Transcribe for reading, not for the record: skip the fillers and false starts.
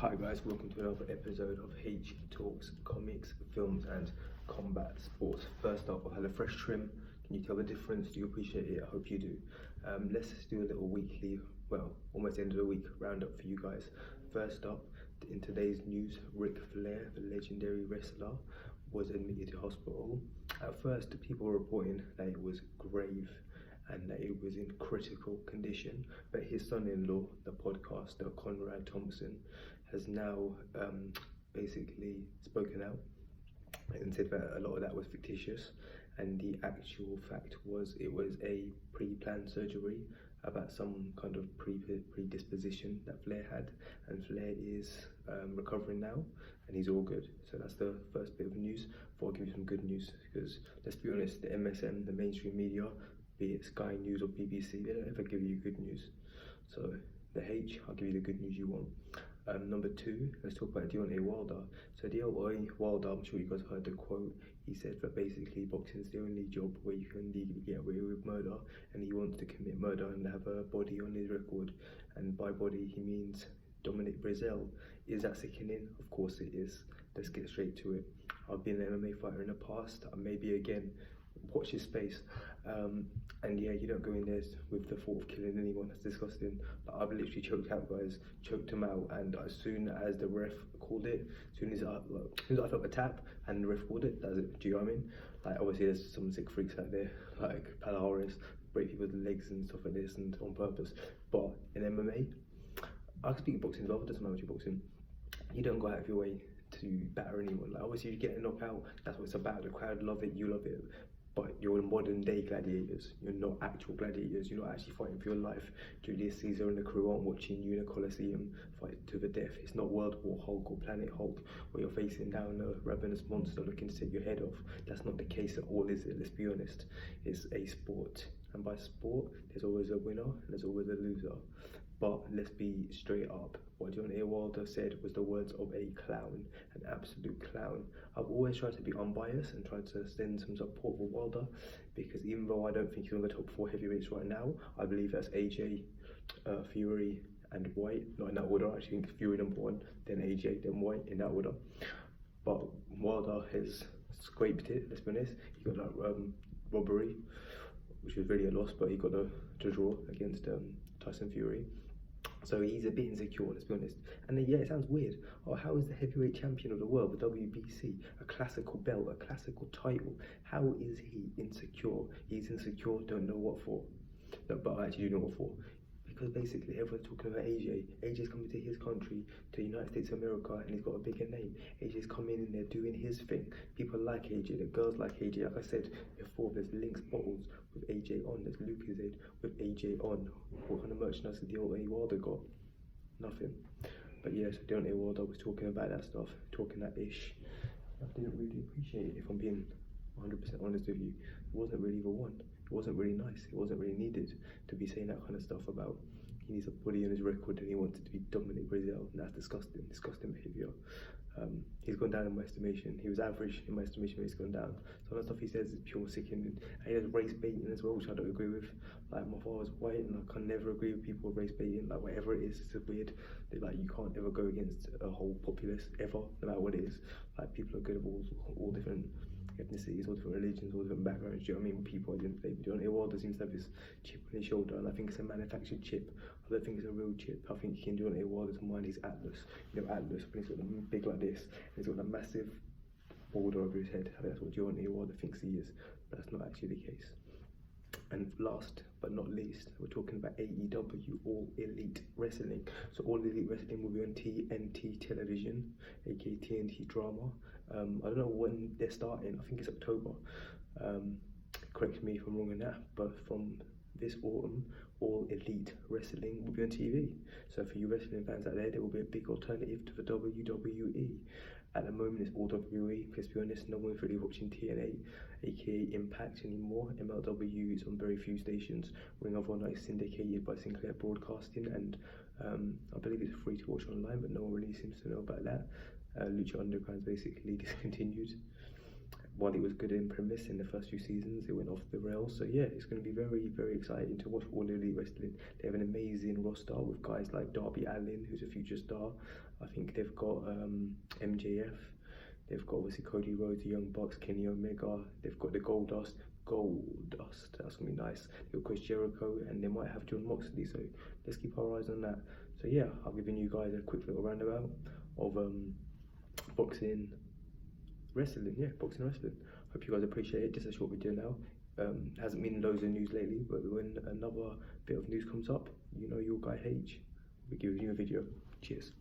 Hi guys, welcome to another episode of H Talks Comics, Films and Combat Sports. First up, I've had a fresh trim. Can you tell the difference? Do you appreciate it? I hope you do. Let's do a little weekly, almost end of the week roundup for you guys. First up, in today's news, Flair, the legendary wrestler, was admitted to hospital. At first, people were reporting that it was grave and that it was in critical condition, but his son-in-law, the podcaster Conrad Thompson, has now basically spoken out and said that a lot of that was fictitious, and the actual fact was it was a pre-planned surgery about some kind of predisposition that Flair had, and Flair is recovering now and he's all good. So that's the first bit of news. Before I give you some good news, because let's be honest, the MSN, the mainstream media, be it Sky News or BBC, they don't ever give you good news. So the H, I'll give you the good news you want. Number two, let's talk about Deontay Wilder. So Deontay Wilder, I'm sure you guys heard the quote. He said that basically boxing's the only job where you can legally get away with murder, and he wants to commit murder and have a body on his record. And by body, he means Dominic Breazeale. Is that sickening? Of course it is. Let's get straight to it. I've been an MMA fighter in the past, and maybe again. Watch his space. And yeah, you don't go in there with the thought of killing anyone. That's disgusting. Like, I've literally choked out guys, choked him out, and as soon as the ref called it, as soon as I felt the tap and the ref called it, that's it. Do you know what I mean? Like, obviously there's some sick freaks out there, like Palaharis, break people's legs and stuff like this, and on purpose. But in MMA, I can speak of boxing as well, it doesn't matter what you're boxing. You don't go out of your way to batter anyone. Like, obviously, you get a knockout, that's what it's about. The crowd love it, you love it. But you're modern day gladiators. You're not actual gladiators. You're not actually fighting for your life. Julius Caesar and the crew aren't watching you in a Colosseum fight to the death. It's not World War Hulk or Planet Hulk where you're facing down a ravenous monster looking to take your head off. That's not the case at all, is it? Let's be honest. It's a sport. And by sport, there's always a winner and there's always a loser. But let's be straight up. What Deontay Wilder said was the words of a clown, an absolute clown. I've always tried to be unbiased and tried to send some support for Wilder, because even though I don't think he's on the top 4 heavyweights right now, I believe that's AJ, Fury and White. Not in that order, I actually think Fury number 1, then AJ, then White, in that order. But Wilder has scraped it, let's be honest. He got that robbery, which was really a loss, but he got the draw against Tyson Fury. So he's a bit insecure, let's be honest. And then, yeah, it sounds weird. Oh, how is the heavyweight champion of the world, the WBC, a classical belt, a classical title? How is he insecure? He's insecure, don't know what for. No, but I actually do know what for. Because basically everyone's talking about AJ. AJ's coming to his country, to the United States of America, and he's got a bigger name. AJ's coming in there doing his thing. People like AJ, the girls like AJ. Like I said before, there's Lynx bottles with AJ on, there's Lucozade with AJ on. What kind of merchandise did Deontay Wilder got? Nothing. But yeah, so Deontay Wilder was talking about that stuff, talking that ish. I didn't really appreciate it, if I'm being 100% honest with you. It wasn't really the one. It wasn't really nice. It wasn't really needed to be saying that kind of stuff about he needs a body on his record and he wanted to be Dominic Breazeale. And that's disgusting behaviour. He's gone down in my estimation. He was average in my estimation, but he's gone down. Some of the stuff he says is pure sickening. And he does race baiting as well, which I don't agree with. Like, my father's white and I can never agree with people with race baiting. Like, whatever it is, it's weird. Like, you can't ever go against a whole populace, ever, no matter what it is. Like, people are good of all different ethnicities, all different religions, all different backgrounds. Do you know what I mean? People I didn't play with. Deontay Wilder seems to have this chip on his shoulder, and I think it's a manufactured chip. I don't think it's a real chip. I think in Deontay Wilder's mind, he's Atlas. You know, Atlas, when he's got them big like this, and he's got that massive border over his head. I think that's what Deontay Wilder thinks he is, but that's not actually the case. And last but not least, we're talking about AEW, All Elite Wrestling. So All Elite Wrestling will be on TNT television, aka TNT drama. I don't know when they're starting. I think it's October. Correct me if I'm wrong on that, but from this autumn, All Elite Wrestling will be on TV. So for you wrestling fans out there will be a big alternative to the WWE. At the moment, it's all WWE. Let's be honest, no one's really watching TNA, aka Impact, anymore. MLW is on very few stations. Ring of Honor is syndicated by Sinclair Broadcasting, and I believe it's free to watch online, but no one really seems to know about that. Lucha Underground's basically discontinued. while he was good in premise in the first few seasons, it went off the rails. So yeah, it's going to be very, very exciting to watch All Elite Wrestling. They have an amazing roster with guys like Darby Allin, who's a future star. I think they've got MJF. They've got obviously Cody Rhodes, the Young Bucks, Kenny Omega. They've got the Goldust. That's gonna be nice. They've got Chris Jericho, and they might have John Moxley. So let's keep our eyes on that. So yeah, I've given you guys a quick little roundabout of boxing, wrestling. Yeah, boxing, wrestling. Hope you guys appreciate it. Just a short video now. Hasn't been loads of news lately, but when another bit of news comes up, you know your guy H will be giving you a video. Cheers.